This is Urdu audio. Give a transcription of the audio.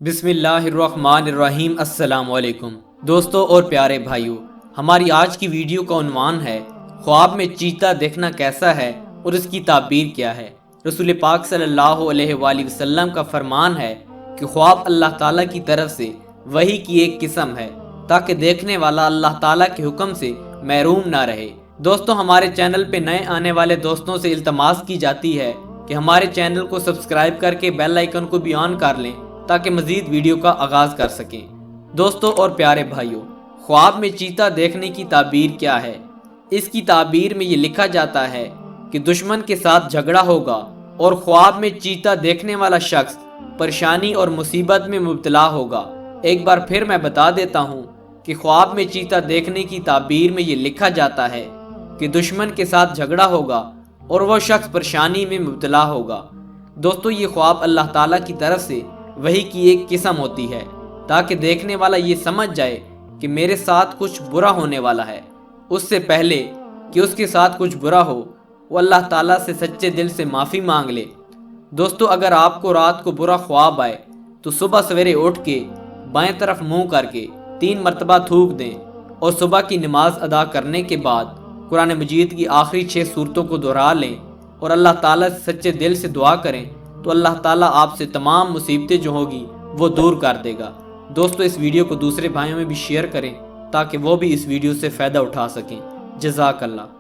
بسم اللہ الرحمن الرحیم۔ السلام علیکم دوستوں اور پیارے بھائیوں، ہماری آج کی ویڈیو کا عنوان ہے خواب میں چیتا دیکھنا کیسا ہے اور اس کی تعبیر کیا ہے۔ رسول پاک صلی اللہ علیہ وآلہ وسلم کا فرمان ہے کہ خواب اللہ تعالیٰ کی طرف سے وحی کی ایک قسم ہے تاکہ دیکھنے والا اللہ تعالیٰ کے حکم سے محروم نہ رہے۔ دوستوں، ہمارے چینل پہ نئے آنے والے دوستوں سے التماس کی جاتی ہے کہ ہمارے چینل کو سبسکرائب کر کے بیل آئیکن کو بھی آن کر لیں تاکہ مزید ویڈیو کا آغاز کر سکیں۔ دوستوں اور پیارے بھائیوں، خواب میں چیتا دیکھنے کی تعبیر کیا ہے؟ اس کی تعبیر میں یہ لکھا جاتا ہے کہ دشمن کے ساتھ جھگڑا ہوگا اور خواب میں چیتا دیکھنے والا شخص پریشانی اور مصیبت میں مبتلا ہوگا۔ ایک بار پھر میں بتا دیتا ہوں کہ خواب میں چیتا دیکھنے کی تعبیر میں یہ لکھا جاتا ہے کہ دشمن کے ساتھ جھگڑا ہوگا اور وہ شخص پریشانی میں مبتلا ہوگا۔ دوستوں، یہ خواب اللہ تعالیٰ کی طرف سے وحی کی ایک قسم ہوتی ہے تاکہ دیکھنے والا یہ سمجھ جائے کہ میرے ساتھ کچھ برا ہونے والا ہے۔ اس سے پہلے کہ اس کے ساتھ کچھ برا ہو، وہ اللہ تعالیٰ سے سچے دل سے معافی مانگ لے۔ دوستوں، اگر آپ کو رات کو برا خواب آئے تو صبح سویرے اٹھ کے بائیں طرف منہ کر کے 3 مرتبہ تھوک دیں اور صبح کی نماز ادا کرنے کے بعد قرآن مجید کی آخری 6 سورتوں کو دہرا لیں اور اللہ تعالیٰ سے سچے دل سے دعا کریں تو اللہ تعالیٰ آپ سے تمام مصیبتیں جو ہوگی وہ دور کر دے گا۔ دوستو، اس ویڈیو کو دوسرے بھائیوں میں بھی شیئر کریں تاکہ وہ بھی اس ویڈیو سے فائدہ اٹھا سکیں۔ جزاک اللہ۔